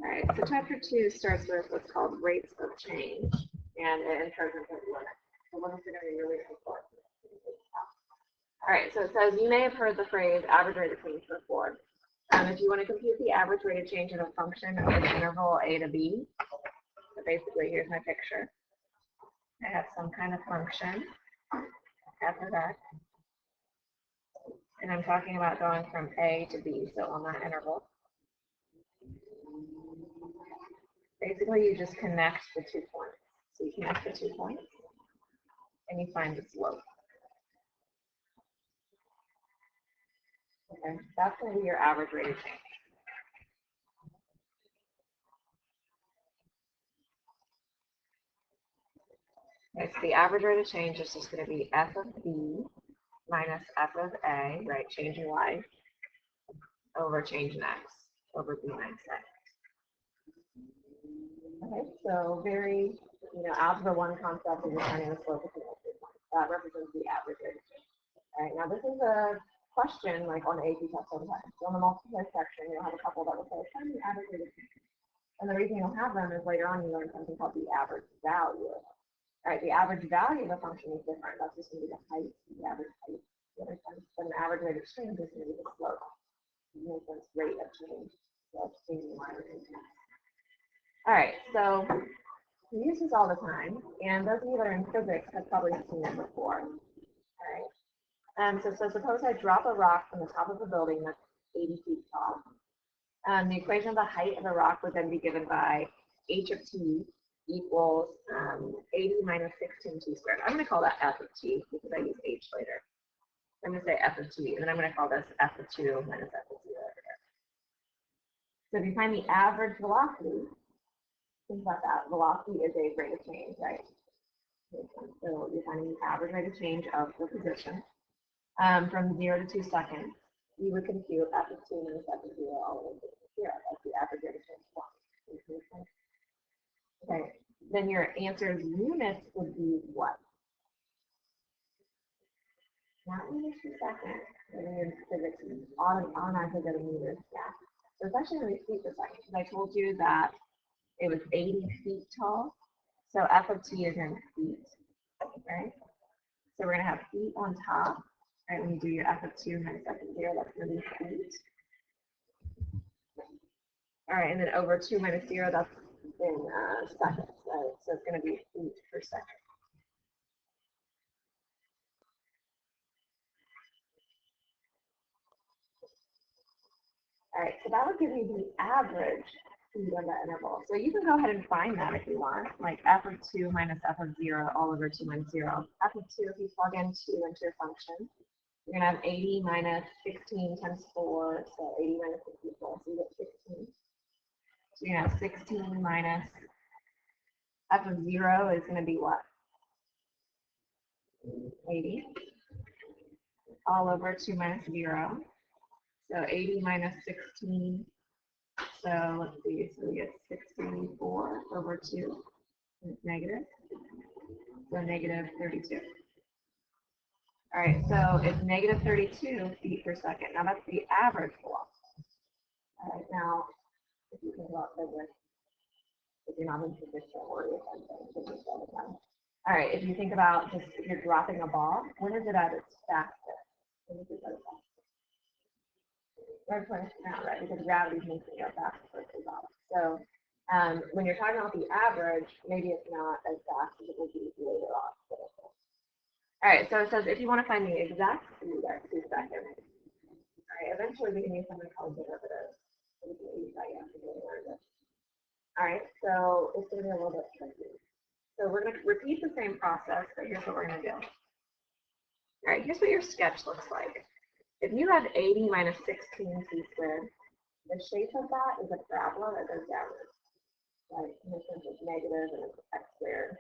All right, so chapter 2 starts with what's called rates of change, and it enters into limits. The limits are going to be really important. All right, so it says you may have heard the phrase average rate of change before. If you want to compute the average rate of change in a function of an interval a to b, so basically here's my picture. I have some kind of function, f of x, and I'm talking about going from a to b, so on that interval. Basically, you just connect the 2 points. So you connect the 2 points, and you find the slope. Okay, that's going to be your average rate of change. Okay, so the average rate of change is just going to be f of b minus f of a, right, change in y, over change in x, over b minus x. Okay, so very, algebra 1 concept is finding the slope of the points. That represents the average rate of change. All right, now this is a question like on the AP test all the time. So on the multiple choice section, you'll have a couple that will say, find the average rate of change. And the reason you'll have them is later on you learn something called the average value. All right, the average value of a function is different. That's just going to be the height, the average height. The other sense, but an average rate of change is going to be the slope. In a sense, rate of change. So it's changing y or change. All right, so we use this all the time, and those of you that are in physics have probably seen it before. All right. So suppose I drop a rock from the top of a building that's 80 feet tall. The equation of the height of the rock would then be given by h of t equals 80 minus 16t squared. I'm going to call that f of t because I use h later. I'm going to say f of t, and then I'm going to call this f of 2 minus f of 0 over here. So if you find the average velocity, think about that. Velocity is a rate of change, right? So you're finding the average rate of change of the position from 0 to 2 seconds. You would compute f of 2 minus f of 0 all the way to 0. That's the average rate of change. Okay, then your answer's units would be what? Not meters per second. In physics, automatically go to meters. Yeah. So it's actually going to be feet per second because I told you that it was 80 feet tall. So f of t is in feet. Okay. So we're going to have feet on top. Right, when you do your f of 2 minus f of 0, that's going to be feet. All right, and then over 2 minus 0, that's in seconds. Right? So it's going to be feet per second. All right, so that would give you the average speed of that interval. So you can go ahead and find that if you want, like f of 2 minus f of 0 all over 2 minus 0. F of 2, if you plug in 2 into your function, you're going to have 80 minus 16 times 4, so 80 minus 64, so you get 16. So you're going to have 16 minus f of 0 is going to be what? 80 all over 2 minus 0. So 80 minus 16. So let's see, so we get 64 over 2, and it's negative. So negative 32. All right, so it's negative 32 feet per second. Now that's the average velocity. All right, now if you think about physics, if you're not in physics, don't worry if I'm saying physics all the time. All right, if you think about just if you're dropping a ball, when is it at its fastest? When is it at its fastest? Right when it's not, right? Because gravity is making it faster for it to drop. So when you're talking about the average, maybe it's not as fast as it will be later on. All right, so it says if you want to find the exact speed at 2 seconds, all right, eventually we can use something called derivatives. So we can use that after we learn this. All right, so it's going to be a little bit tricky. So we're going to repeat the same process, but here's what we're going to do. All right, here's what your sketch looks like. If you have 80 minus 16 t squared, the shape of that is a parabola that goes downward. Right, in this sense it's negative and it's x squared.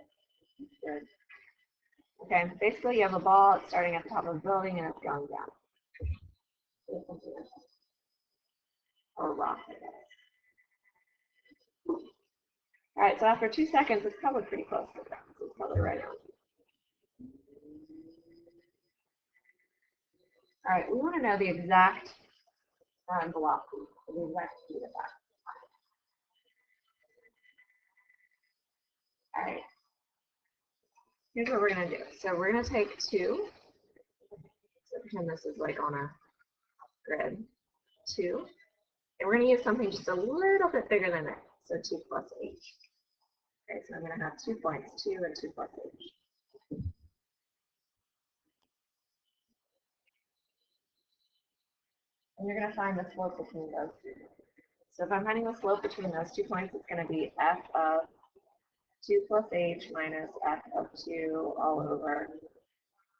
Okay, basically you have a ball, it's starting at the top of the building and it's going down. Or a rock, I guess. All right, so after 2 seconds, it's probably pretty close to that. So it's probably right on. All right, we want to know the exact velocity, the exact speed of that. All right. Here's what we're going to do. So we're going to take 2. So pretend this is like on a grid. 2. And we're going to use something just a little bit bigger than it. So 2 plus h. Okay, so I'm going to have 2 points, 2 and 2 plus h. And you're going to find the slope between those two. So if I'm finding the slope between those 2 points, it's going to be f of 2 plus h minus f of 2 all over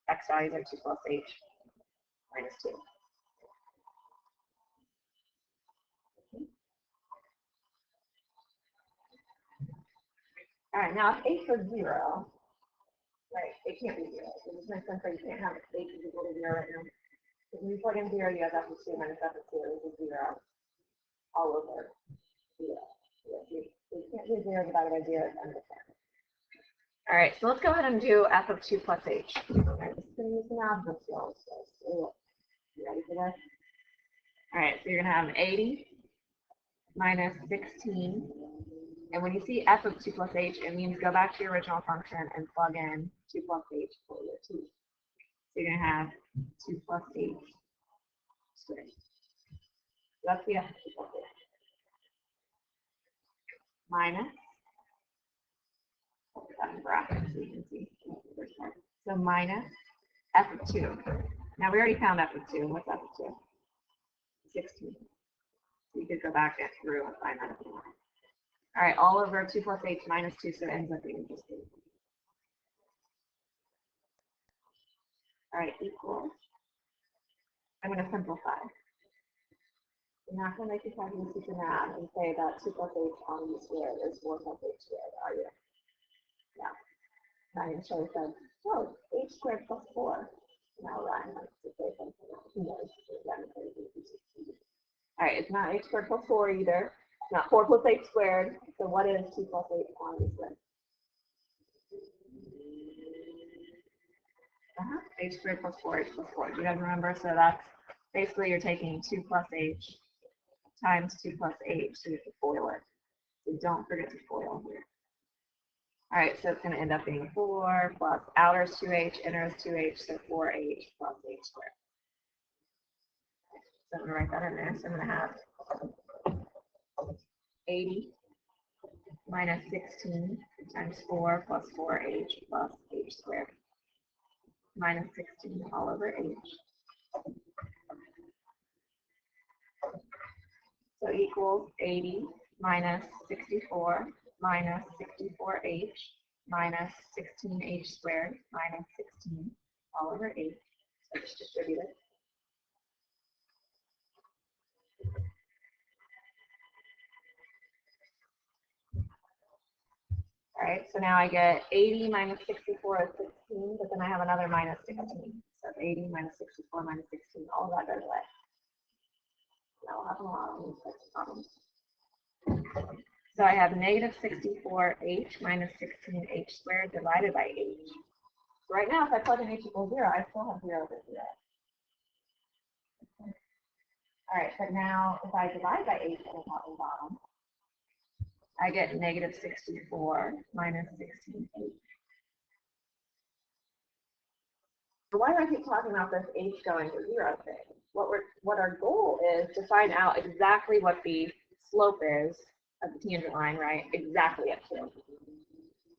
x values are 2 plus h minus 2. All right, now if h is 0, right, it can't be 0. It just makes sense that you can't have h is equal to 0 right now. When you plug in 0, you have f of 2 minus f of 2 is 0 all over 0. You can't do 0 divided by 0 is under 10. All right, so let's go ahead and do f of 2 plus h. All right, this is going to use some algebra skills. So you ready for this? All right, so you're going to have 80 minus 16. And when you see f of 2 plus h, it means go back to your original function and plug in 2 plus h for your 2. So you're going to have 2 plus h squared. So that's the f of 2 plus h. Minus, I'll put that in brackets so you can see the first part. So minus f of 2. Now we already found f of 2. What's f of 2? 16. So you could go back through and find that if you want. All right, all over 2 plus h minus 2, so it ends up being just 8. All right, equals. I'm going to simplify. You're not going to make yourself use super math and say that 2 plus h on u squared is 4 plus h squared, are you? No. Now you're going to say, oh, h squared plus 4. Now Ryan wants to say something else. He knows. All right, it's not h squared plus 4 either. It's not 4 plus h squared. So what is 2 plus h on u squared? H squared plus 4h plus 4. Do you guys remember? So that's basically you're taking 2 plus h times 2 plus h, so you have to FOIL it. So don't forget to FOIL here. All right, so it's going to end up being 4 plus outer is 2h, inner is 2h, so 4h plus h squared. So I'm going to write that in there. So I'm going to have 80 minus 16 times 4 plus 4h plus h squared minus 16 all over h. So equals 80 minus 64 minus 64h minus 16h squared minus 16 all over h. So just distribute it. All right, so now I get 80 minus 64 is 16, but then I have another minus 16. So 80 minus 64 minus 16, all of that goes away. That will happen a lot on these types of problems. So I have negative 64h minus 16h squared divided by h. So right now, if I plug in h equals 0, I still have 0 over 0. Okay. All right, but now if I divide by h on the top and bottom, I get negative 64 minus 16h. So why do I keep talking about this h going to 0 thing? What our goal is to find out exactly what the slope is of the tangent line, right? Exactly at 2.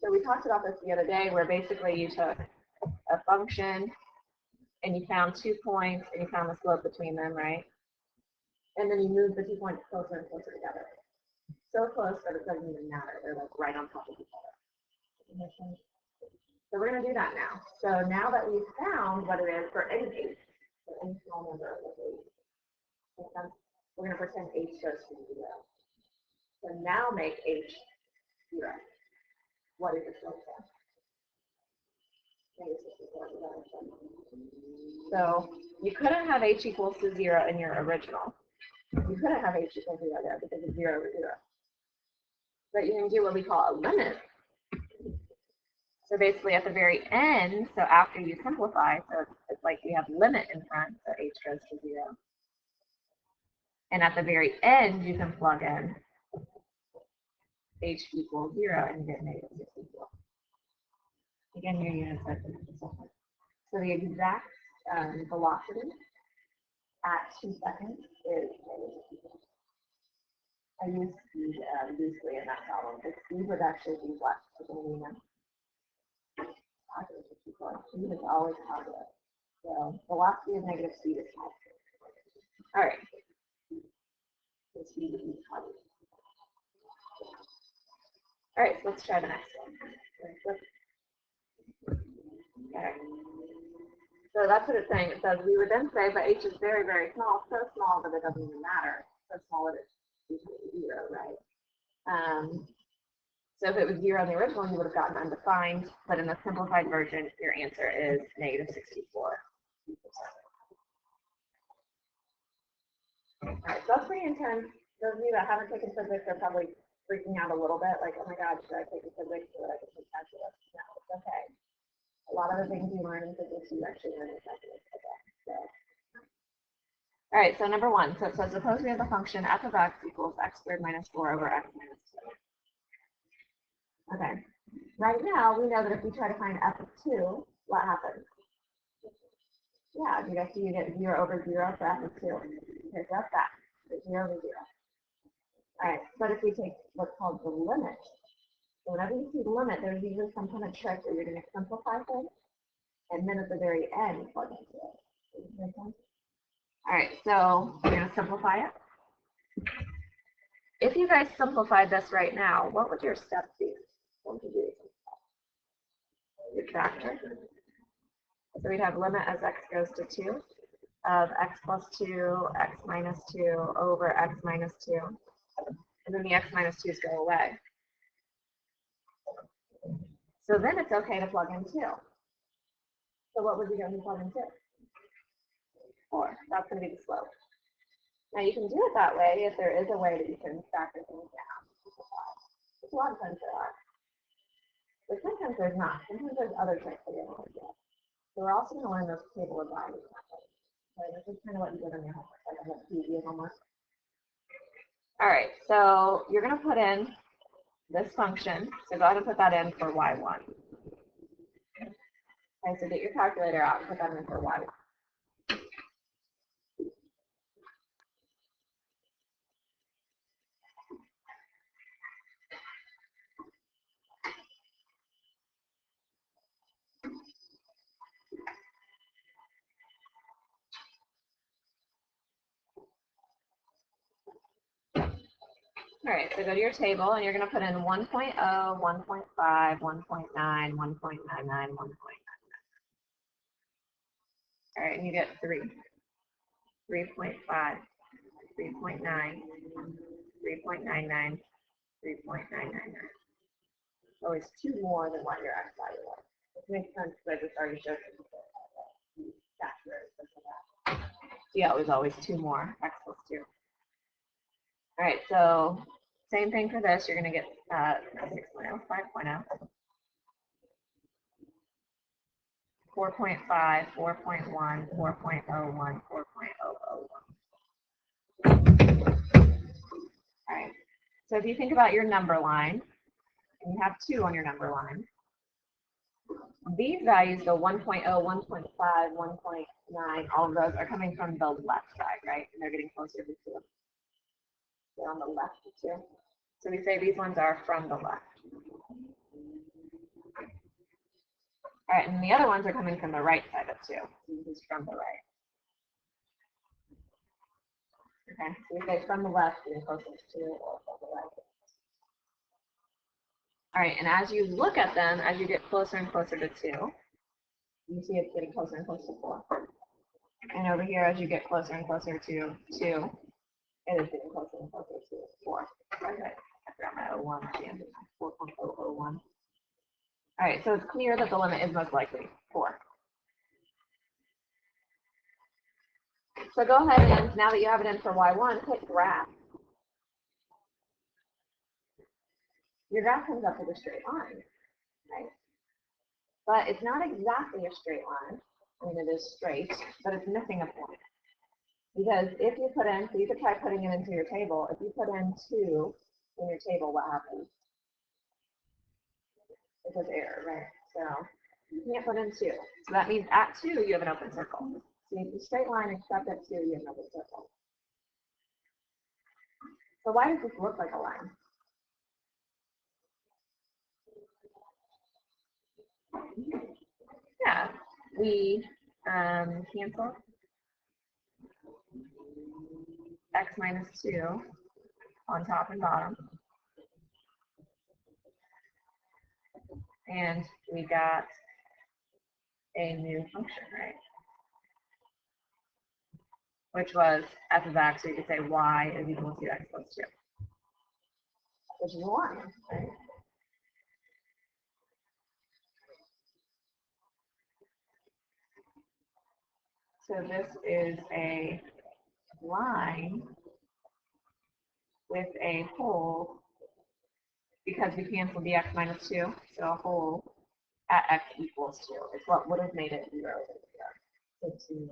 So we talked about this the other day, where basically you took a function and you found 2 points and you found the slope between them, right? And then you moved the 2 points closer and closer together. So close that it doesn't even matter. They're like right on top of each other. So we're going to do that now. So now that we've found what it is for any h, for any small number of h, we're going to pretend h goes to 0. So now make h 0. What is the slope there? So you couldn't have h equals to 0 in your original. You couldn't have h equals 0 there because it's 0 over 0. But you can do what we call a limit. So basically at the very end, so after you simplify, so it's like you have limit in front, so h goes to 0. And at the very end, you can plug in h equals 0 and you get negative 64. Again, your units are different. So the exact velocity at 2 seconds is negative. I used speed loosely in that problem, but speed would actually be what? Speed is always positive. So velocity of negative speed is positive. All right. So speed is positive. All right, so let's try the next one. Okay. So that's what it's saying. It says we would then say, but h is very, very small, so small that it doesn't even matter. So small that it's usually 0, right? So if it was 0 in the original, you would have gotten undefined, but in the simplified version, your answer is negative 64. All right, so that's pretty intense. Those of you that haven't taken physics are probably freaking out a little bit, like, oh my God, should I take physics so that I can take calculus? No, it's okay. A lot of the things you learn in physics, you actually learn in calculus. Okay. So. All right, so number 1. So it says, suppose we have the function f of x equals x squared minus 4 over x minus 2. Okay. Right now, we know that if we try to find f of 2, what happens? Yeah, you guys see you get 0 over 0 for f of 2. Okay, so that's that. 0 over 0. All right, but if we take what's called the limit, so whenever you see the limit, there's usually some kind of trick where you're going to simplify things, and then at the very end, plug into it. Does that make sense? All right, so we're going to simplify it. If you guys simplified this right now, what would your step be? What would you do? Your factor. So we'd have limit as x goes to 2 of x plus 2, x minus 2 over x minus 2. And then the x minus 2's go away. So then it's okay to plug in 2. So what would you go and plug in 2? 4. That's going to be the slope. Now you can do it that way if there is a way that you can factor things down. There's a lot of times there are. But sometimes there's not. Sometimes there's other tricks that you're going to get. So we're also going to learn those table of values. Okay, this is kind of what you did on your homework. Like on the TV homework. All right, so you're going to put in this function. So go ahead and put that in for y1. Okay, so get your calculator out and put that in for y1. All right, so go to your table and you're going to put in 1.0, 1.5, 1.9, 1.99, 1.99. All right, and you get 3, 3.5, 3.9, 3.99, 3.999. Always 2 more than what your x value was. Which makes sense because I just already showed you that. Yeah, it was always 2 more, x plus 2. All right, so same thing for this. You're going to get 6.0, 5.0, 4.5, 4.1, 4.01, 4.001. All right, so if you think about your number line, and you have 2 on your number line, these values go 1.0, 1.5, 1.9, all of those are coming from the left side, right? And they're getting closer to 2. They're on the left of 2. So we say these ones are from the left. All right, and the other ones are coming from the right side of 2. This is from the right. Okay, so we say from the left, getting closer to 2, or from the right. All right, and as you look at them, as you get closer and closer to 2, you see it's getting closer and closer to 4. And over here, as you get closer and closer to 2, it is getting closer and closer to 4. Okay, I forgot my 01 at the end of 4.001. All right, so it's clear that the limit is most likely 4. So go ahead and, now that you have it in for y1, hit graph. Your graph comes up with a straight line, right? But it's not exactly a straight line. I mean, it is straight, but it's missing a point. Because if you put in, so you could try putting it into your table. If you put in 2 in your table, what happens? It says error, right? So You can't put in 2. So that means at 2, you have an open circle. So it's a straight line, except at 2, you have an open circle. So why does this look like a line? Yeah, we cancel x minus 2 on top and bottom. And we got a new function, right? Which was f of x, so you could say y is equal to x plus 2. Which is a line, right? So this is a line with a hole, because we canceled the x minus 2, so a hole at x equals 2. It's what would have made it 0 here. So 2.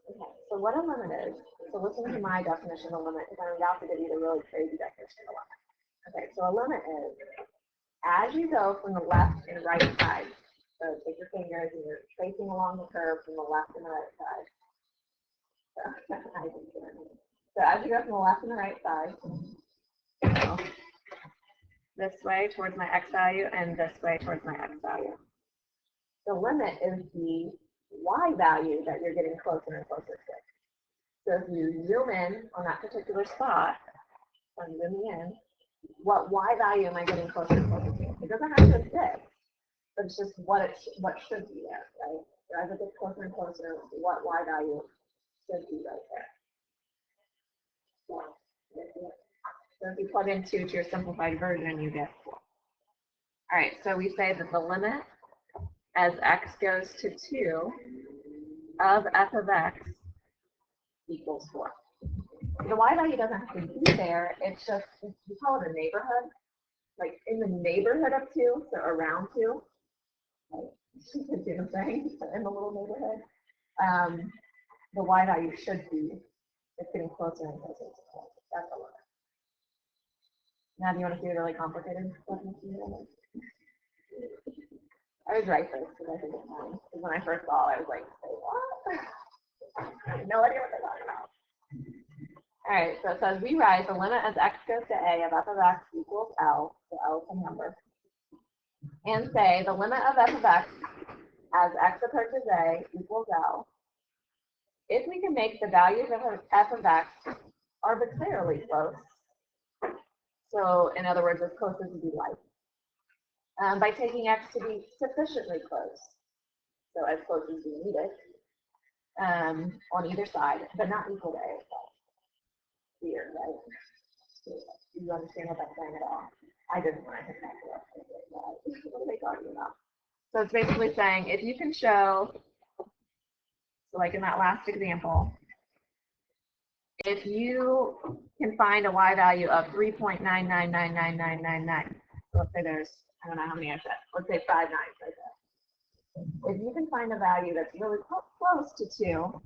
Okay, so what a limit is, so listen to my definition of limit, because I'm about to give you the really crazy definition of a limit. Okay, so a limit is, as you go from the left and right side, so take your fingers and you're tracing along the curve from the left and the right side. So as you go from the left and the right side, so this way towards my x value and this way towards my x value. The limit is the y value that you're getting closer and closer to. So if you zoom in on that particular spot, I'm zooming in, what y value am I getting closer and closer to? It doesn't have to exist, but it's just what should be there, right? So as it gets closer and closer, what y value should be right there. So if you plug in 2 to your simplified version, you get 4. All right, so we say that the limit as x goes to 2 of f of x equals 4. The y value doesn't have to be there. It's just, we call it a neighborhood. Like in the neighborhood of 2, so around 2. Right? You can see what I'm saying? In the little neighborhood. The y value should be, it's getting closer and closer to 4. That's the limit. Now, do you want to see a really complicated definition? I was right first because I think it's fine. Because when I first saw it, I was like, say what? I have no idea what they're talking about. All right, so it says we write the limit as x goes to a of f of x equals L, so L is a number, and say the limit of f of x as x approaches a equals L. If we can make the values of f of x arbitrarily close, so in other words, as close as we like, by taking x to be sufficiently close, so as close as we need it, on either side, but not equal to a itself. Weird, right? Do you understand what that's saying at all? I didn't when I hit that. What are they talking about? So it's basically saying if you can show, so like in that last example, if you can find a y value of 3.999999, so let's say there's, I don't know how many I said, let's say 5 nines right there. If you can find a value that's really close to 2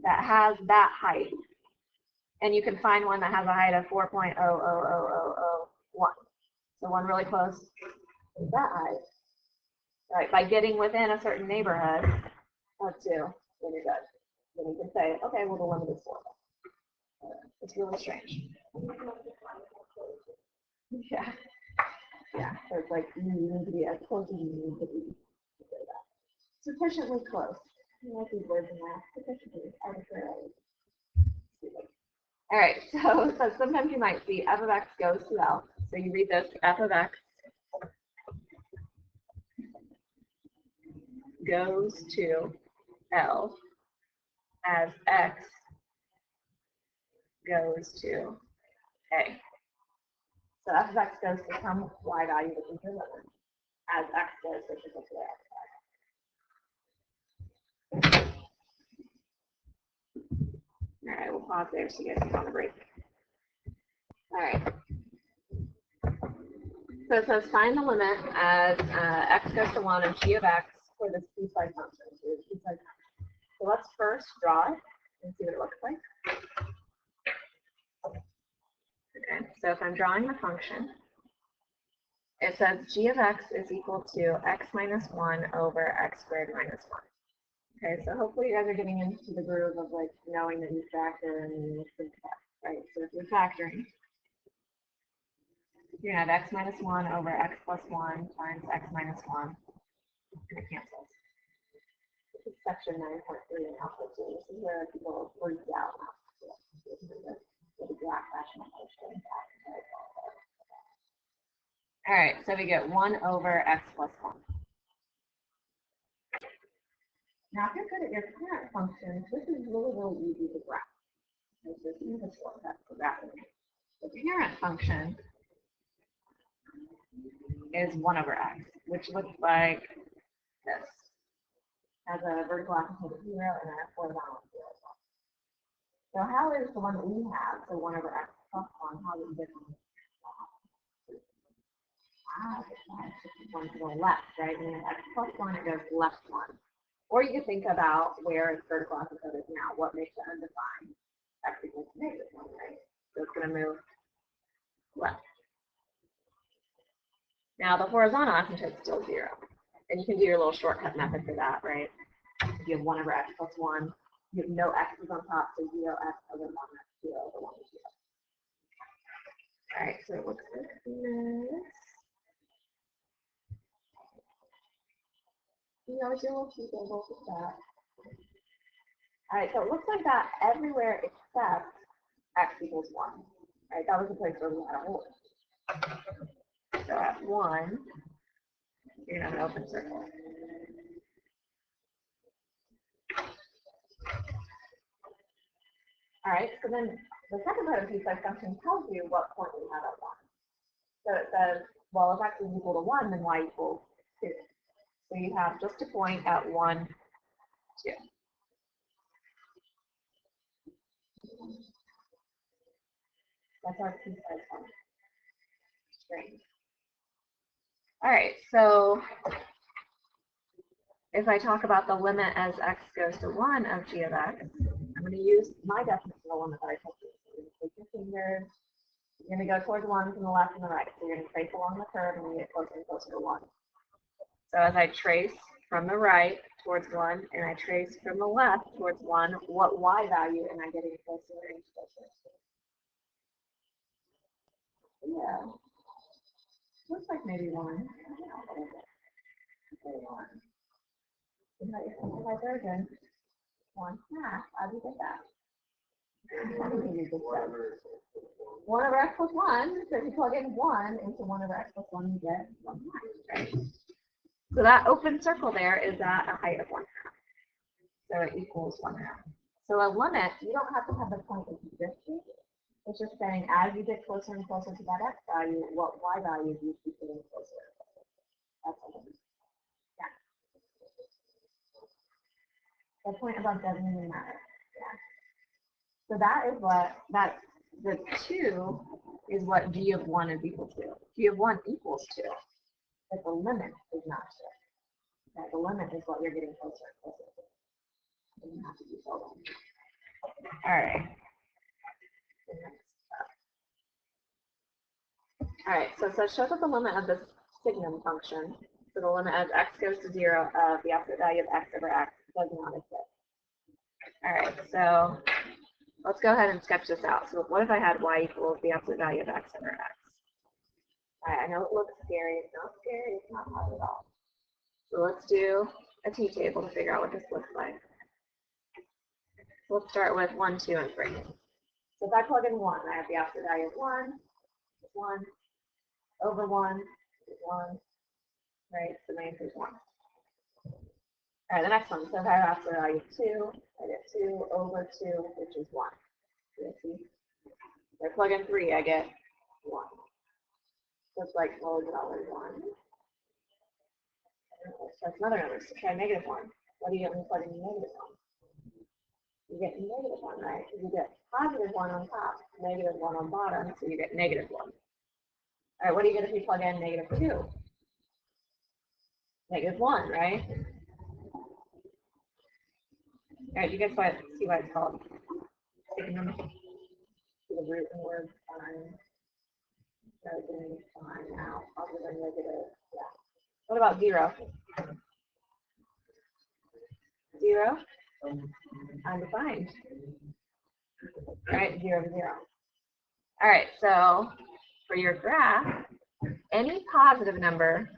that has that height, and you can find one that has a height of 4.00001, so one really close is that height. Right, by getting within a certain neighborhood of 2, then you're good. Then you can say, okay, well the limit is 4. It's really strange. Yeah. Yeah. So it's like you need to be as close as you need to be to say that. Sufficiently close. You like these words in math. Sufficiently, arbitrarily. All right. So sometimes you might see f of x goes to L. So you read this: f of x goes to L as x goes to a. So f of x goes to some y value that is your limit as x goes to a particular x value. All right, we'll pause there so you guys can on a break. All right. So it says find the limit as x goes to 1 and g of x for this piecewise function. So let's first draw it and see what it looks like. Okay, so if I'm drawing the function, it says g of x is equal to x minus 1 over x squared minus 1. Okay, so hopefully you guys are getting into the groove of like knowing that you factor and you subtract, right? So if you're factoring, you have x minus 1 over x plus 1 times x minus 1, and it cancels. This is section 9.3 in Alpha 2. This is where people freak out. This is the exact rational function. All right, so we get 1 over x plus 1. Now, if you're good at your parent functions, this is really, really easy to graph. This is a shortcut for graphing. The parent function is 1 over x, which looks like this. Has a vertical asymptote of 0 and a horizontal of 0 as well. So how is the one that we have, so 1 over x plus 1, how is it different? It's 1 to the left, right? And then x plus 1, it goes left 1. Or you can think about where its vertical asymptote is now. What makes it undefined? X equals negative 1, right? So it's going to move left. Now the horizontal asymptote is still 0. And you can do your little shortcut method for that, right? If you have 1 over x plus 1, you have no x's on top, so 0x over 1x, 0 over 1 is 0. All right, so it looks like this. You know, your little cute labels with that. All right, so it looks like that everywhere except x equals 1. All right, that was the place where we had a hole. So at 1, you're going to have an open circle. All right, so then the second part of the piecewise function tells you what point we have at 1. So it says, well, if x is equal to 1, then y equals 2. So you have just a point at 1, 2. That's our piecewise function. Strange. All right, so if I talk about the limit as x goes to 1 of g of x, I'm going to use my definition of the limit that I told you. So you're going to take your fingers, you're going to go towards 1 from the left and the right. So you're going to trace along the curve and you get closer and closer to 1. So as I trace from the right towards 1 and I trace from the left towards 1, what y value am I getting closer and closer to? Yeah. Looks like maybe 1. Okay, 1. Right there again. 1 half. How do you get that? 1 over x plus 1. So if you plug in 1 into 1 over x plus 1, you get 1 half, right? So that open circle there is at a height of 1 half. So it equals 1 half. So a limit, you don't have to have the point existing. It's just saying as you get closer and closer to that x value, what y value do you keep getting closer? That's a limit. Yeah. The point above doesn't even matter. Yeah. So that is what the 2 is what g of 1 is equal to. G of 1 equals 2, but the limit is not 2. Okay, the limit is what you're getting closer and closer to. You have to do so. All right. All right, so it shows us the limit of the signum function. So the limit as x goes to 0 of the absolute value of x over x does not exist. All right, so let's go ahead and sketch this out. So what if I had y equals the absolute value of x over x? All right, I know it looks scary. It's not scary. It's not hard at all. So let's do a t-table to figure out what this looks like. Let's start with 1, 2, and 3. So if I plug in 1, I have the absolute value of 1, 1, over 1 is 1, right? So my answer is 1. All right, the next one. So if I have absolute value of 2, I get 2 over 2, which is 1. See? If I plug in 3, I get 1. So it's like, well, is it always 1? That's another number. So try negative 1. What do you get when you plug in negative 1? You get negative 1, right? Because you get positive 1 on top, negative 1 on bottom, so you get negative 1. All right, what do you get if you plug in negative 2? Negative 1, right? All right, you guys see why it's called signum? To the root in the word sign. Doesn't sign out other than negative. Yeah. What about 0? 0? Undefined. All right, 0, 0. All right, so for your graph, any positive number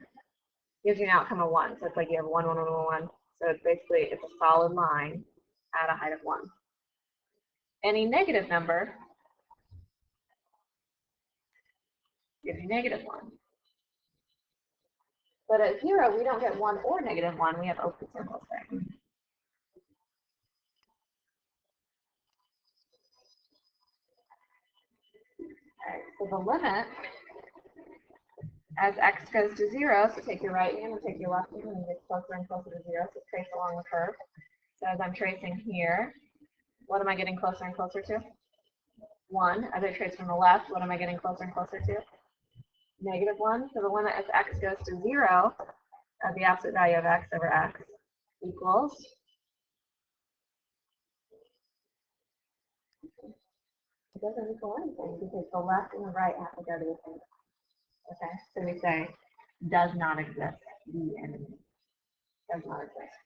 gives you an outcome of 1. So it's like you have 1, 1, 1, 1, 1. So it's basically, it's a solid line at a height of 1. Any negative number gives you negative 1. But at 0, we don't get 1 or negative 1. We have open circles there. All right, so the limit as x goes to 0, so take your right hand and take your left hand and get closer and closer to 0, so trace along the curve. So as I'm tracing here, what am I getting closer and closer to? 1. As I trace from the left, what am I getting closer and closer to? Negative 1. So the limit as x goes to 0 of the absolute value of x over x equals it doesn't equal anything because the left and the right have to go to the same. Okay, so we say does not exist. The enemy does not exist.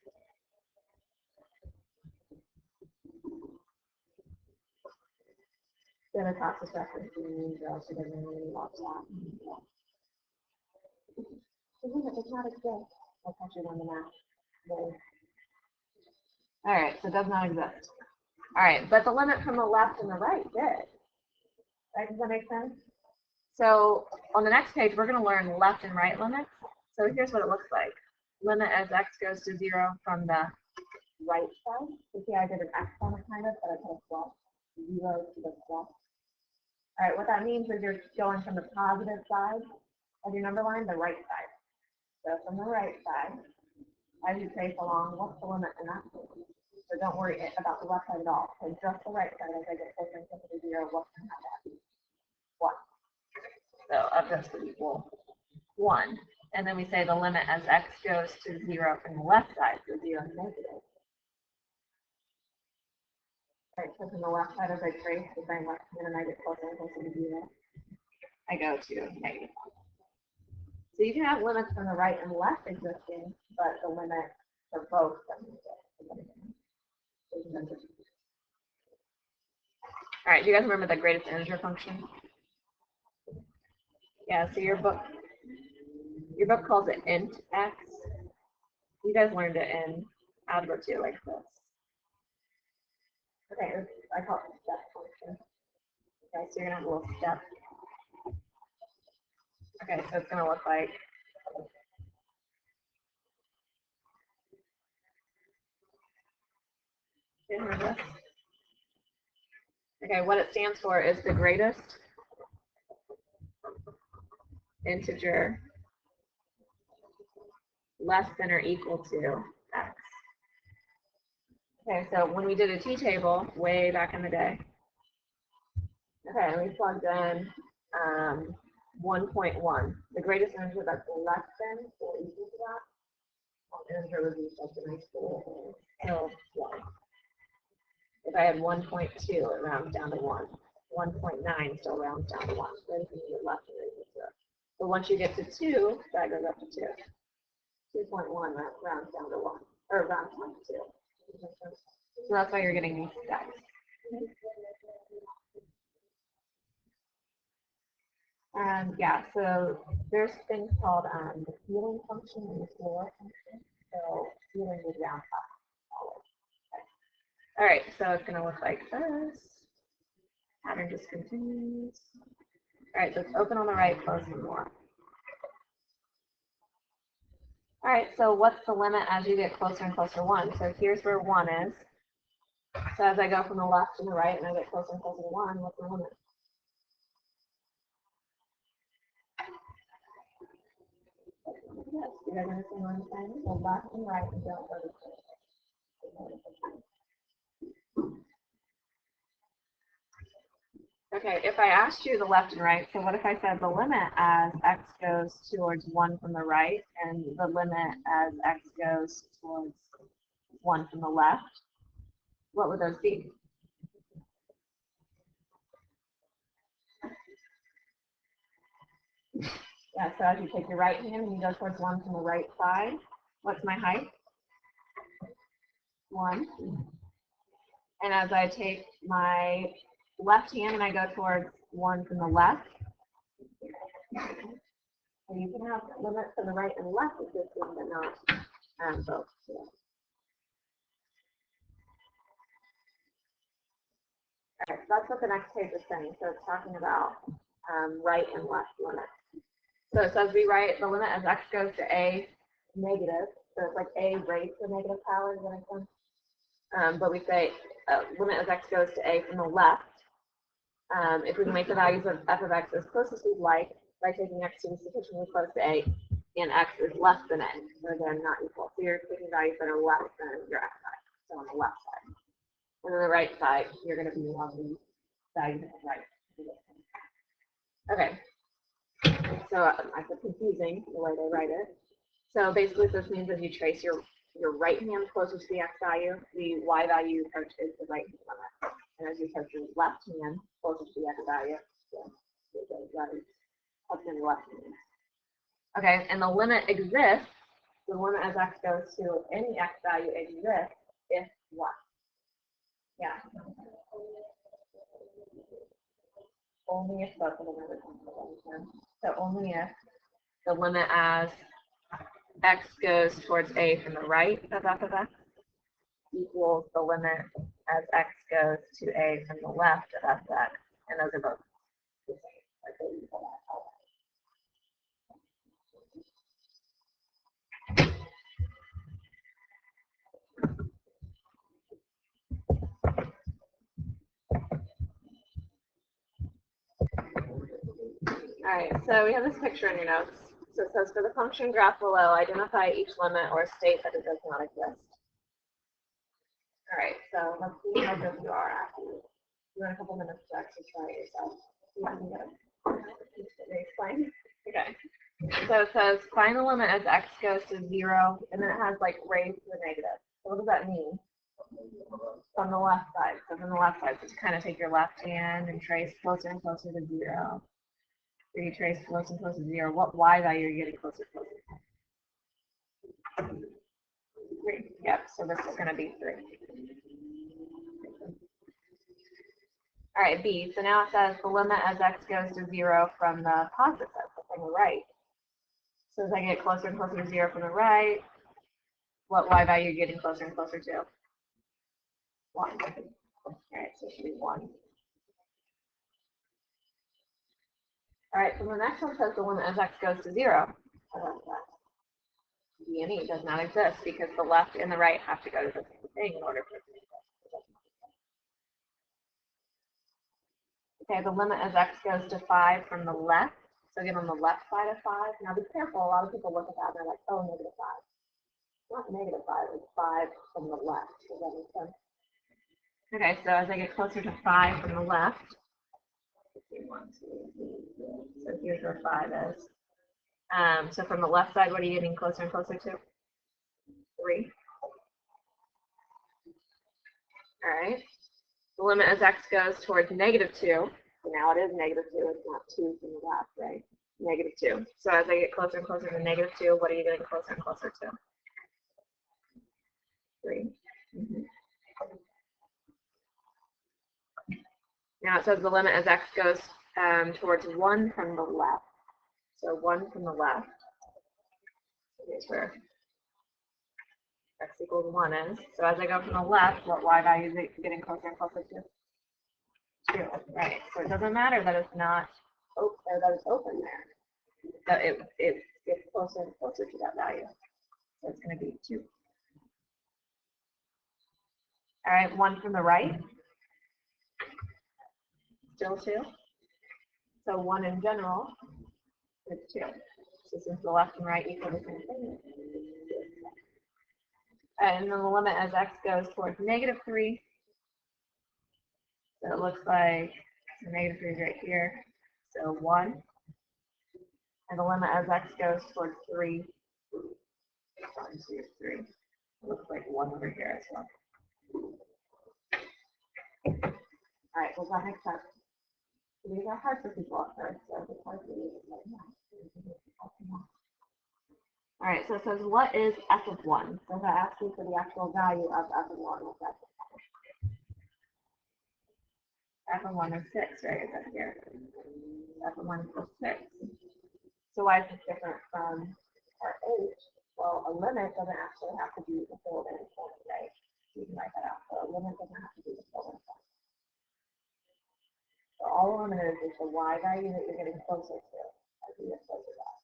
Then the cost of reference so doesn't really watch that. The limit does not exist. I'll catch it on the map. All right, so it does not exist. All right, but the limit from the left and the right did. Right, does that make sense? So on the next page, we're going to learn left and right limits. So here's what it looks like. Limit as x goes to 0 from the right side. So see, I did an x on it kind of, but I put a plus. 0 to the plus. All right, what that means is you're going from the positive side of your number line, the right side. So from the right side, as you trace along, what's the limit in that case? So don't worry about the left side at all. So just the right side as I get closer and closer to 0, what's going to have that be? 1. So of this would equal 1. And then we say the limit as x goes to 0 from the left side, so 0 is negative. Right, so from the left side as I trace the same left hand and I get closer and closer to 0, I go to negative 1. So you can have limits from the right and left existing, but the limit for both doesn't exist. All right, do you guys remember the greatest integer function? Yeah, so your book calls it int x. You guys learned it in algebra 2 like this. Okay, I call it step function. Okay, so you're gonna have a little step. Okay, so it's gonna look like okay, what it stands for is the greatest integer less than or equal to x. Okay, so when we did a t-table way back in the day, okay, and we plugged in 1.1, the greatest integer that's less than or equal to that, integer would be such a nice school. So 1. If I had 1.2, it rounds down to 1. 1.9 still rounds down to 1. So anything you get less than or equal to it. But once you get to 2, that goes up to 2. 2.1 rounds down to 1, or rounds down to 2. So that's why you're getting these steps. Yeah, so there's things called the ceiling function and the floor function. So ceiling is round up. All right, so it's going to look like this. Pattern just continues. All right, so it's open on the right, close on the left. All right, so what's the limit as you get closer and closer to 1? So here's where 1 is. So as I go from the left to the right and I get closer and closer to 1, what's the limit? Yes, you guys understand what I'm saying? So left and right and don't go to 2. Okay, if I asked you the left and right, so what if I said the limit as x goes towards 1 from the right and the limit as x goes towards 1 from the left? What would those be? Yeah, so as you take your right hand and you go towards 1 from the right side, what's my height? 1. And as I take my left hand and I go towards 1 from the left, and you can have limits to the right and left of this one, but not both. Yeah. All right, so that's what the next page is saying. So it's talking about right and left limits. So it says we write the limit as x goes to a negative. So it's like a raised to negative power, is what I said. But we say limit as x goes to a from the left. If we can make the values of f of x as close as we'd like by taking x to be sufficiently close to a, and x is less than a, or they're not equal. So you're taking values that are less than your x side, so on the left side. And on the right side, you're going to be on the values on the right. Okay. So I said confusing the way they write it. So basically this means that you trace your right hand closest to the x value, the y value you approach is the right hand limit. And as you approach your left hand closest to the x value, that is up in the left hand. Okay, and the limit exists, the limit as x goes to any x value exists if what? Yeah. Only if both of them are the same. So only if the limit as x goes towards a from the right of f of x equals the limit as x goes to a from the left of f of x, and those are both the same. All right, so we have this picture in your notes. So it says for the function graph below, identify each limit or state that it does not exist. All right, so let's see how good you are after you have a couple minutes to actually try it yourself. You can get it explained. Okay. So it says find the limit as x goes to 0, and then it has like raised to the negative. So what does that mean? From the left side. So from the left side, just kind of take your left hand and trace closer and closer to 0. So you trace closer and closer to 0. What y value are you getting closer and closer to? 3. Yep, so this is going to be 3. All right, B. So now it says the limit as x goes to 0 from the positive side, so from the right. So as I get closer and closer to 0 from the right, what y value are you getting closer and closer to? 1. All right, so it should be 1. All right, so the next one says the limit as x goes to 0. D and E does not exist because the left and the right have to go to the same thing in order for it to exist. Okay, the limit as x goes to 5 from the left. So again, on the left side of 5. Now be careful, a lot of people look at that and they're like, oh, negative 5. It's not negative 5, it's 5 from the left. Does that make sense? Okay, so as I get closer to 5 from the left, 1, 2, 3, 4. So here's where 5 is. So from the left side, what are you getting closer and closer to? 3. All right. The limit as x goes towards negative 2. So now it is negative 2. It's not 2 from the left, right? Negative 2. So as I get closer and closer to negative 2, what are you getting closer and closer to? 3. Mm-hmm. Now it says the limit as x goes towards 1 from the left. So 1 from the left. So here's where x equals 1 is. So as I go from the left, what y value is it getting closer and closer to? 2. Right. So it doesn't matter that it's not open, or that it's open there. So it gets closer and closer to that value. So it's going to be 2. All right, 1 from the right. Still 2. So 1 in general is 2. So since the left and right equal the same thing. And then the limit as x goes towards negative 3. So it looks like the negative 3 is right here. So 1. And the limit as x goes towards 3. So here's 3. It looks like 1 over here as well. All right, does that make sense? These are hard for people at first, so it's hard for you to say. All right, so it says, what is f of 1? So if I ask you for the actual value of f of 1, what's that? F of 1 is 6, right? Is that here? F of 1 equals 6. So why is this different from our h? Well, a limit doesn't actually have to be the filled in form, right? You can write that out. So a limit doesn't have to be the filled in form. So all a limit is the y value that you're getting closer to as you get closer to that.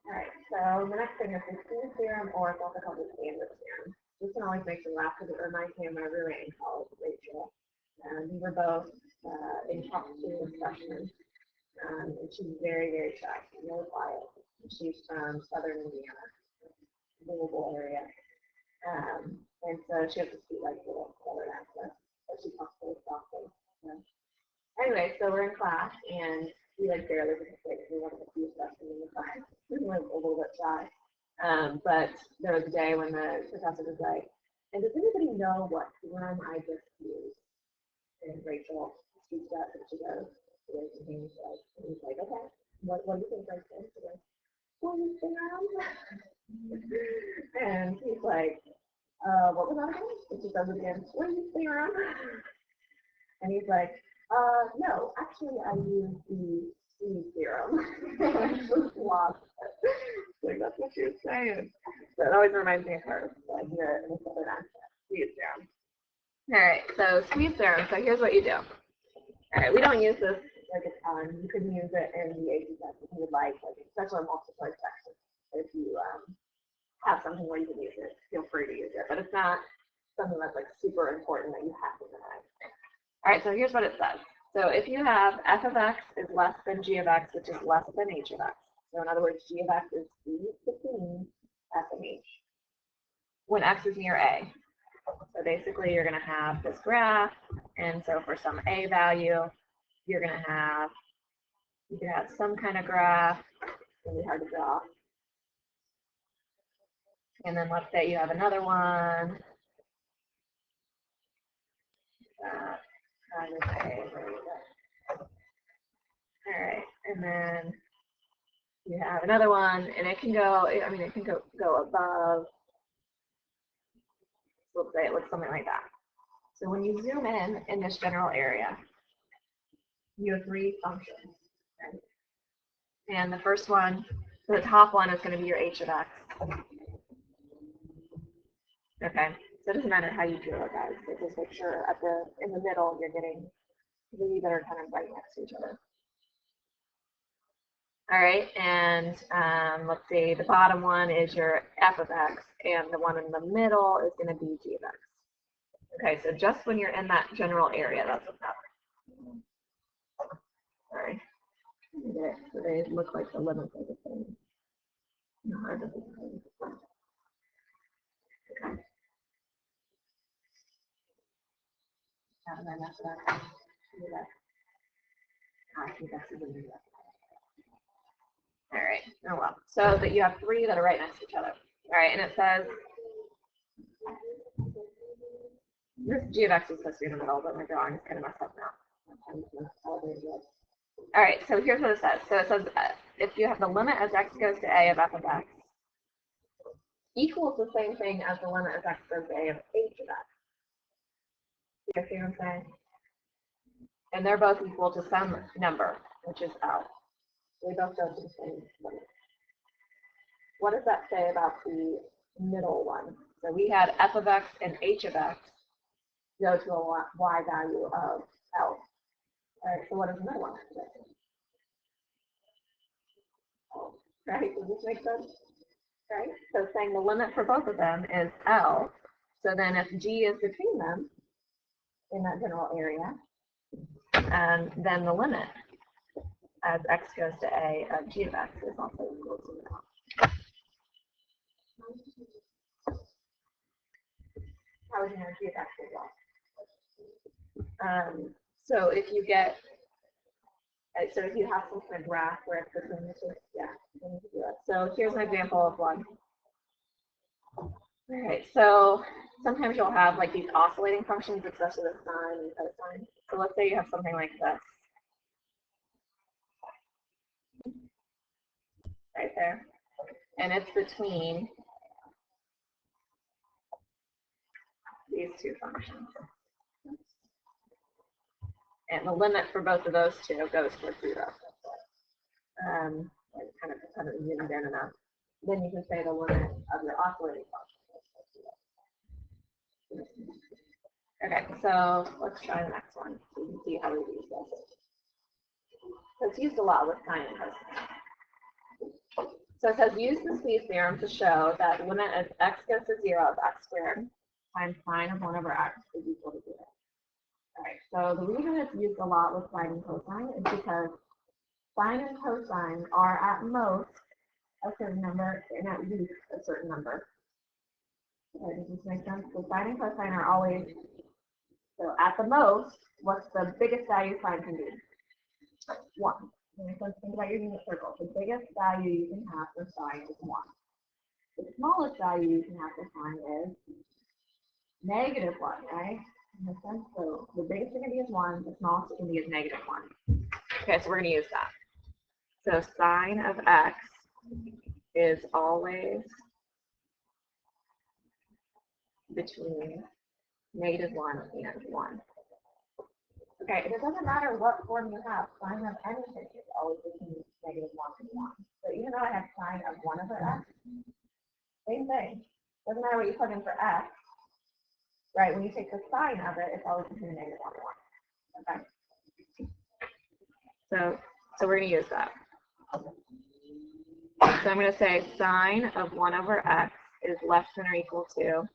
All right, so the next thing is the Skew theorem, or it's also called the standard theorem. This one always makes me laugh because it reminds me of when I really in college with Rachel. We were both in top 2 freshmen, and she's very, very shy, really quiet. She's from southern Indiana, Louisville area. And so she has to speak like a little southern accent, but she talks really softly. Anyway, so we're in class, and we like barely participated. We were one of the few freshmen in the class. We were a little bit shy. But there was a day when the professor was like, and does anybody know what theorem I just used? And Rachel speaks up and she goes, and he's like, okay, what do you think, Rachel? She goes, what is theorem? And he's like, what was that again? And she says again, what is theorem? And he's like, no, actually I use the Skew theorem. I just lost it. Like, that's what she was saying. So it always reminds me of her. So I hear it in a southern accent. Skew theorem. All right, so Skew theorem. So here's what you do. All right, we don't use this like a ton. You can use it in the AP test if you would like especially multiple choice sections. If you have something where you can use it, feel free to use it. But it's not something that's like super important that you have to memorize. All right, so here's what it says. So if you have f of x is less than g of x, which is less than h of x. So in other words, g of x is between f and h when x is near a. So basically, you're going to have this graph, and so for some a value, you're going to have some kind of graph. It's going to be hard to draw. And then let's say you have another one. All right, and then you have another one, and it can go, I mean, it can go above. So let's say it looks something like that. So when you zoom in this general area, you have 3 functions. Okay? And the first one, the top one is going to be your h of x. Okay, so it doesn't matter how you draw it, guys. But just make sure in the middle you're getting 3 that are kind of right next to each other. All right, and let's see, the bottom one is your f of x, and the one in the middle is going to be g of x. Okay, so just when you're in that general area, that's what's happening. Sorry. So they look like the limits of the thing. No, hard to think. Okay. How did I mess it up? I think that's even better. All right. Oh well. So that you have 3 that are right next to each other. All right, and it says this g of x is supposed to be in the middle, but my drawing is kind of messed up now. All right, so here's what it says. So it says if you have the limit as x goes to a of f of x equals the same thing as the limit as x goes to a of h of x. You see what I'm saying? And they're both equal to some number, which is L. They both go to the same limit. What does that say about the middle one? So we had f of x and h of x go to a y value of L. All right, so what does the middle one say? Right, does this make sense? Right, so saying the limit for both of them is L. So then if G is between them in that general area, then the limit as x goes to a of g of x is also equal to L. How would you know g of x is L? So if you get, so if you have some kind of graph where it's between the two, yeah, then you can do it. So here's an example of one. All right, so sometimes you'll have like these oscillating functions, especially with sine and cosine. So let's say you have something like this right there, and it's between these two functions. And the limit for both of those two goes towards 0. Kind of zoomed in enough. Then you can say the limit of your oscillating function. Okay, so let's try the next one so you can see how we use this. So it's used a lot with sine and cosine. So it says use the squeeze theorem to show that the limit as x goes to 0 of x squared times sine of 1 over x is equal to 0. All right, so the reason it's used a lot with sine and cosine is because sine and cosine are at most a certain number and at least a certain number. Okay, does this make sense? So sine and cosine are always, so at the most, what's the biggest value sine can be? 1. Okay, so think about your unit circle. The biggest value you can have for sine is 1. The smallest value you can have for sine is negative 1, right? Makes sense? So the biggest it can be is 1, the smallest it can be is negative 1. Okay, so we're going to use that. So sine of x is always between negative 1 and 1. Okay, and it doesn't matter what form you have, sine of anything is always between negative 1 and 1. So even though I have sine of 1 over x, same thing. Doesn't matter what you plug in for x, right? When you take the sine of it, it's always between negative 1 and 1. Okay. So we're going to use that. So I'm going to say sine of 1 over x is less than or equal to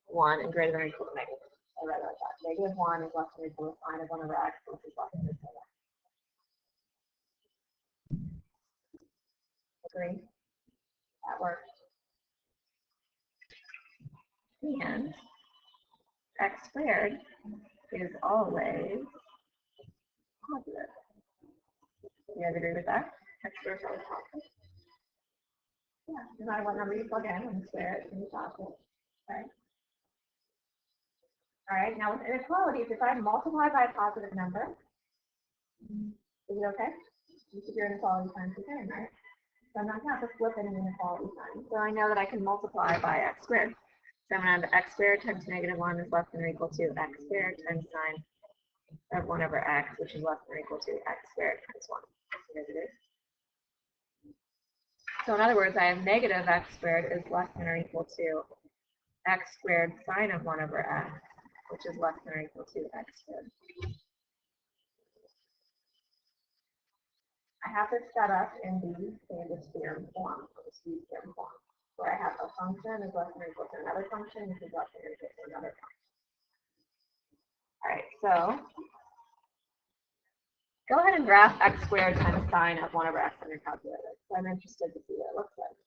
1 and greater than or equal to negative. I write it like that. Negative 1 is less than or equal to sine of 1 over x, which is less than or equal to x. Agree? That works. And x squared is always positive. You guys agree with that? X squared is always positive. Yeah, no matter what number you plug in, when you square it, it's going to be positive. Okay. All right, now with inequalities, if I multiply by a positive number, is it okay? You keep your inequality signs the same, right? So I'm not going to have to flip any inequality sign. So I know that I can multiply by x squared. So I'm going to have x squared times negative 1 is less than or equal to x squared times sine of 1 over x, which is less than or equal to x squared times 1. So in other words, I have negative x squared is less than or equal to x squared sine of 1 over x, which is less than or equal to x squared. I have this set up in the standard theorem form, or the squeeze theorem form, where I have a function is less than or equal to another function, which is less than or equal to another function. All right, so go ahead and graph x squared times sine of 1 over x on your calculator. So I'm interested to see what it looks like.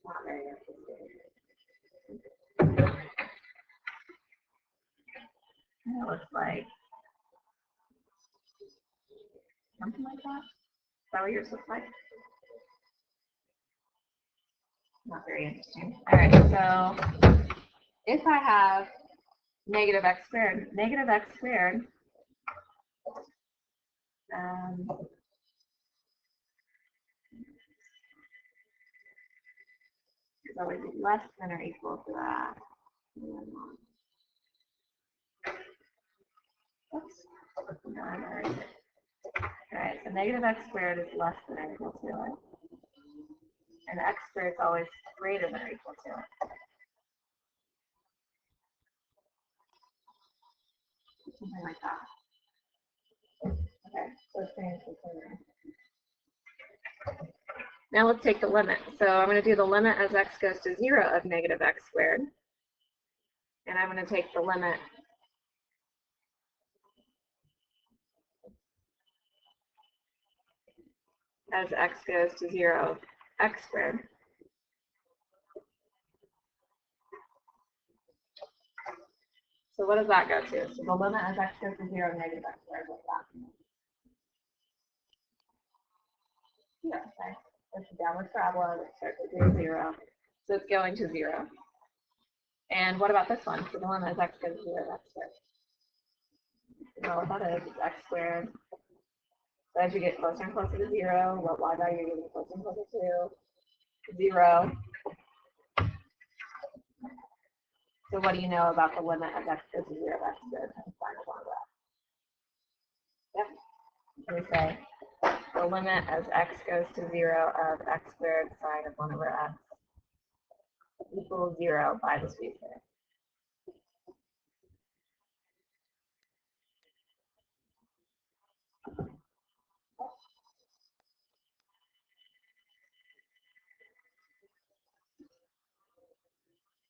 Not very interesting. It looks like something like that. Is that what yours looks like? Not very interesting. All right, so if I have negative x squared is always less than or equal to that. Oops. All right, so negative x squared is less than or equal to it. And x squared is always greater than or equal to it. Something like that. Okay, so it's saying it's there. Now let's take the limit. So I'm going to do the limit as x goes to 0 of negative x squared. And I'm going to take the limit as x goes to 0 of x squared. So what does that go to? So the limit as x goes to 0, negative x squared, what's that? 0, okay. It's a downward parabola that starts at 0, 0. So it's going to 0. And what about this one? So the limit as x goes to 0, x squared. You know what that is? It's x squared. So as you get closer and closer to 0, what y value are you getting closer and closer to? 0. So what do you know about the limit as x goes to 0? That's good. Find a formula. Yep. So we say the limit as x goes to 0 of x squared sine of 1 over x equals 0 by the speed curve.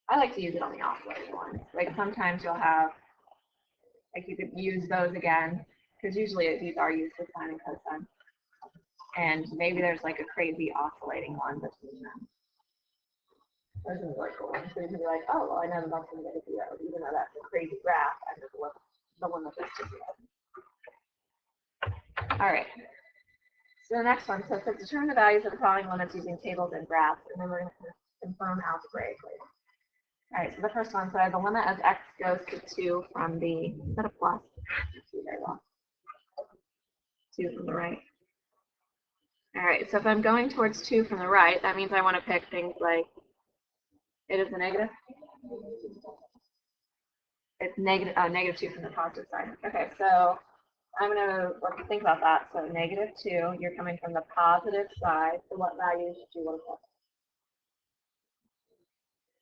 I like to use it on the oscillating ones. Like sometimes you'll have, like you could use those again, because usually these are used with sine and cosine. And maybe there's like a crazy oscillating one between them. Those are really cool ones. So you can be like, oh, well, I know that's going to get a 0, even though that's a crazy graph, and the limit is to 0. All right. So the next one, so it says determine the values of the following limits using tables and graphs, and then we're going to confirm algebraically. All right, so the first one, so the limit as x goes to 2 from the, is that a plus? Very well. 2 from the right. All right, so if I'm going towards 2 from the right, that means I want to pick things like, it is a negative? It's negative, negative 2 from the positive side. Okay, so I'm going to think about that. So negative 2, you're coming from the positive side. So what values do you want to put?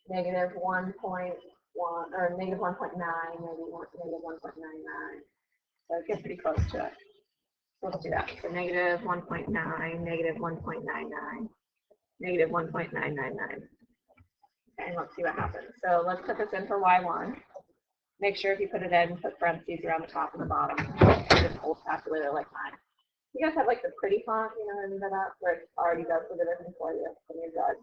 Negative 1.1 or negative 1.9, maybe negative 1.99. So it gets pretty close to it. So let's do that. So negative 1.9, negative 1.99, negative 1.999. And let's see what happens. So let's put this in for y1. Make sure if you put it in, put parentheses around the top and the bottom. Just old calculator like mine. You guys have like the pretty font, you know what I mean by that, where it already does the division for you when you're done.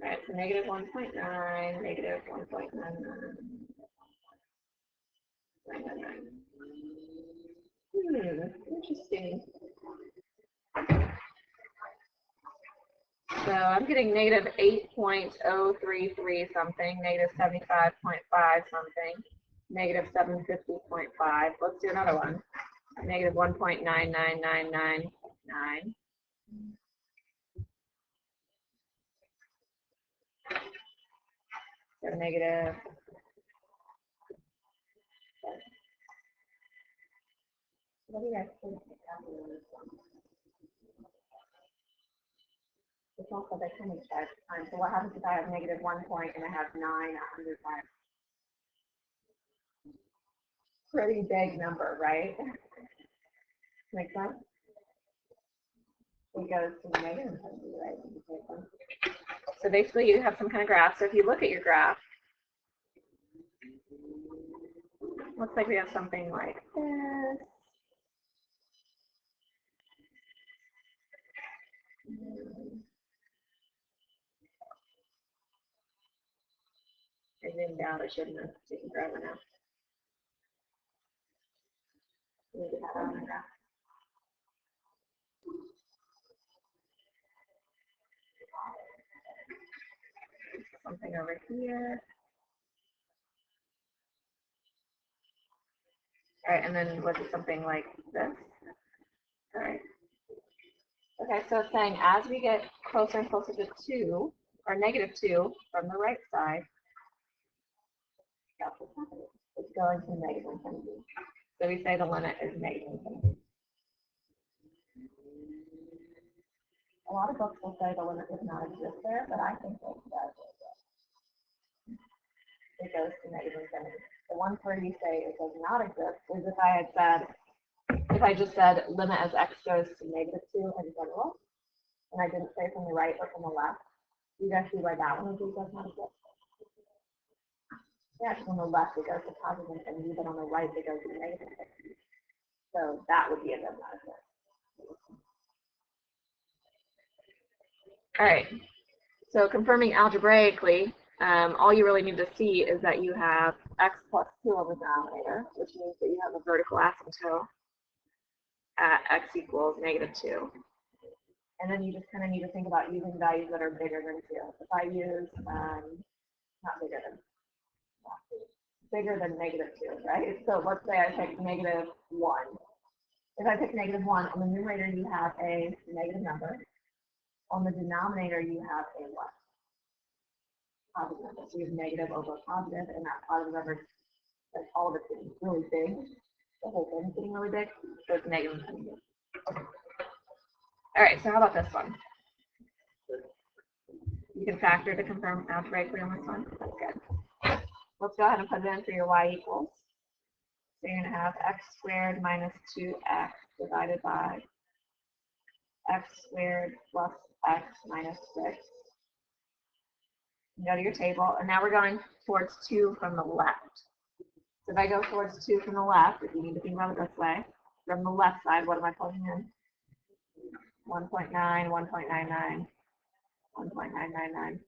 All right, so negative 1.9, negative 1.99. Interesting. So I'm getting negative 8.033 something, negative 75.5 something, negative 750.5. Let's do another one. Negative 1.99999. So negative. What do you guys think? It's also the kind of time. So what happens if I have negative 1 point and I have 9 100 times? Pretty big number, right? Make sense? It goes to negative infinity, right? So basically you have some kind of graph. So if you look at your graph, looks like we have something like this. I zoomed out, I shouldn't have taken forever now. Need to have it on the graph. Something over here. All right, and then was it something like this? All right. Okay, so it's saying as we get closer and closer to 2, or negative 2 from the right side, that's what's happening. It's going to negative infinity. So we say the limit is negative infinity. A lot of books will say the limit does not exist there, but I think it does. It goes to negative infinity. The ones where you say it does not exist is if I had said, if I just said limit as x goes to negative 2 in general, and I didn't say from the right or from the left, you guys see why that one does not exist? Yeah, on the left it goes to positive infinity, but on the right it goes to negative infinity. So that would be a good metaphor. All right. So confirming algebraically, all you really need to see is that you have x plus 2 on the denominator, which means that you have a vertical asymptote at x equals -2. And then you just kind of need to think about using values that are bigger than 2. If I use, not bigger than -2, right? So let's say I pick -1. If I pick -1, on the numerator you have a negative number. On the denominator you have a what? Positive number. So you have negative over positive, and that positive number, like all of it's getting really big. The whole thing's getting really big. So it's negative. All right, so how about this one? You can factor to confirm algebraically on this one. That's good. Let's go ahead and put it in for your y equals. So you're going to have x squared minus 2x divided by x squared plus x minus 6. You go to your table, and now we're going towards 2 from the left. So if I go towards 2 from the left, if you need to think about it this way, from the left side, what am I plugging in? 1.9, 1.99, 1.999.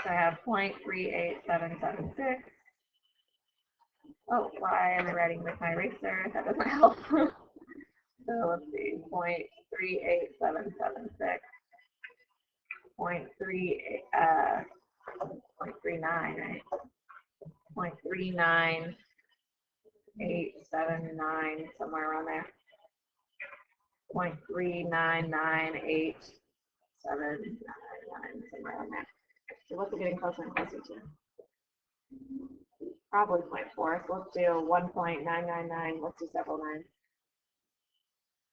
So I have 0.38776. Oh, why am I writing with my eraser? That doesn't help. So let's see, 0.38776, 0.39, right? 0.39879, somewhere around there. 0.3998799, somewhere around there. So what's it getting closer and closer to? Probably 0.4. So let's do 1.999. Let's do several nines.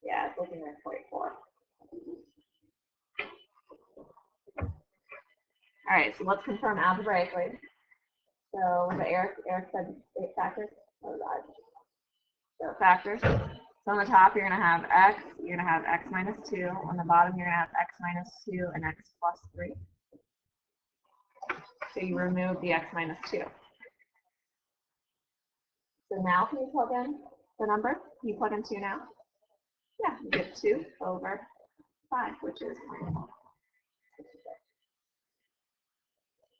Yeah, it's looking at 0.4. All right, so let's confirm algebraically. So was it Eric said 8 factors? Oh, God. So factors. So on the top, you're going to have x. You're going to have x minus 2. On the bottom, you're going to have x minus 2 and x plus 3. So you remove the x minus 2. So now can you plug in the number? Can you plug in 2 now? Yeah, you get 2 over 5, which is 0.4.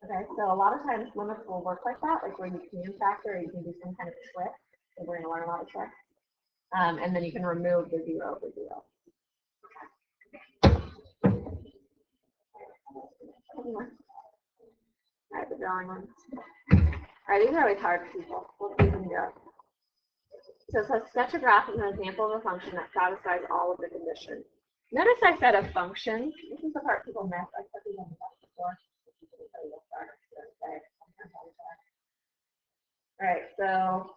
Okay, so a lot of times limits will work like that, like where you can factor or you can do some kind of trick. So we're going to learn a lot of tricks. And then you can remove the 0 over 0. All right, the drawing ones. All right, these are always hard for people. We'll see if we can do it. So it says sketch a graph as an example of a function that satisfies all of the conditions. Notice I said a function. This is the part people miss. I said these on the test before. All right, so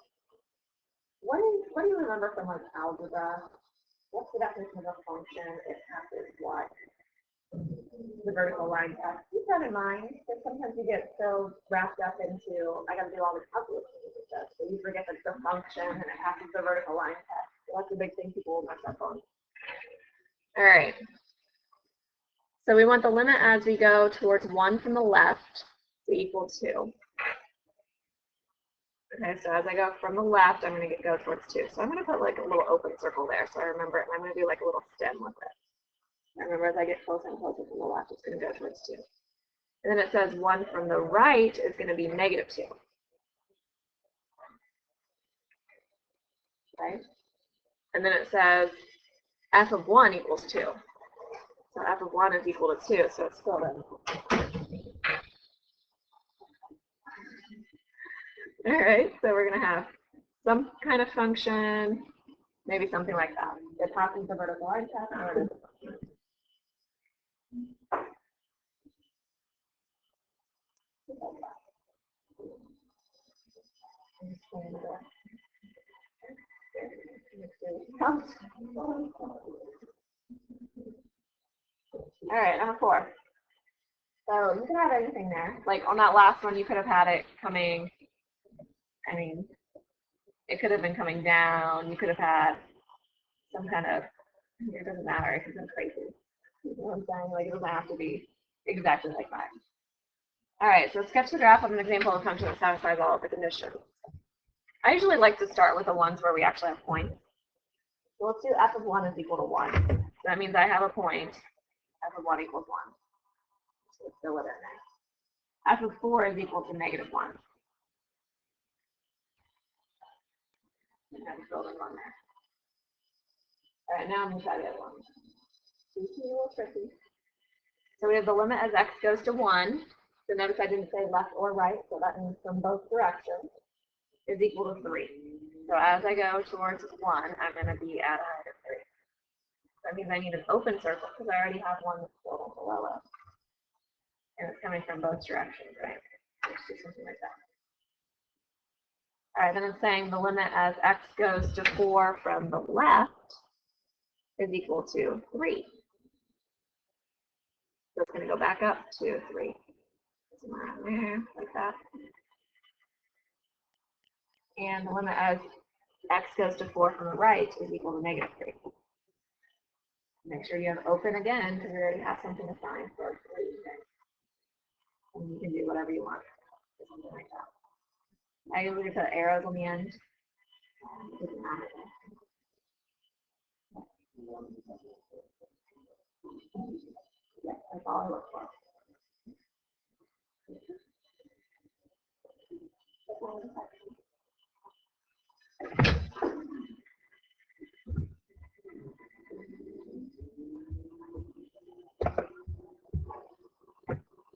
what do you remember from like algebra? What's the definition of a function? It passes what? The vertical line test. Keep that in mind, because sometimes you get so wrapped up into, I got to do all the calculus things with this, so you forget that it's a function and it passes the vertical line test. So that's a big thing people will mess up on. All right. So we want the limit as we go towards 1 from the left to equal 2. Okay, so as I go from the left, I'm going to go towards 2. So I'm going to put like a little open circle there so I remember it, and I'm going to do like a little stem with it. Remember, as I get closer and closer from the left, it's going to go towards 2. And then it says 1 from the right is going to be -2. Right? And then it says f of 1 equals 2. So f of 1 is equal to 2, so it's still in. All right, so we're going to have some kind of function, maybe something like that. It passes the vertical line test, or it is a function. All right, number 4. So you can have anything there. Like on that last one, you could have had it coming, I mean, it could have been coming down. You could have had some kind of, it doesn't matter, it could have been crazy. You know what I'm saying? Like, it doesn't have to be exactly like 5. All right, so sketch the graph of an example of a function that satisfies all of the conditions. I usually like to start with the ones where we actually have points. So let's do f of 1 is equal to 1. So that means I have a point, f of 1 equals 1. So let's fill it in there. F of 4 is equal to negative 1. And I'm building 1 there. All right, now I'm going to try the other one. It's a little tricky. So we have the limit as x goes to 1. So notice I didn't say left or right, so that means from both directions is equal to 3. So as I go towards 1, I'm going to be at a height of 3. That means I need an open circle because I already have one that's filled below it. And it's coming from both directions, right? Let's do something like that. All right, then it's saying the limit as x goes to 4 from the left is equal to 3. So it's going to go back up to 3. Somewhere around there, like that. And the limit as x goes to 4 from the right is equal to negative 3. Make sure you have open again because we already have something assigned for 3. And you can do whatever you want. Something like that. I usually put arrows on the end. It doesn't matter. Yeah, that's all I look for.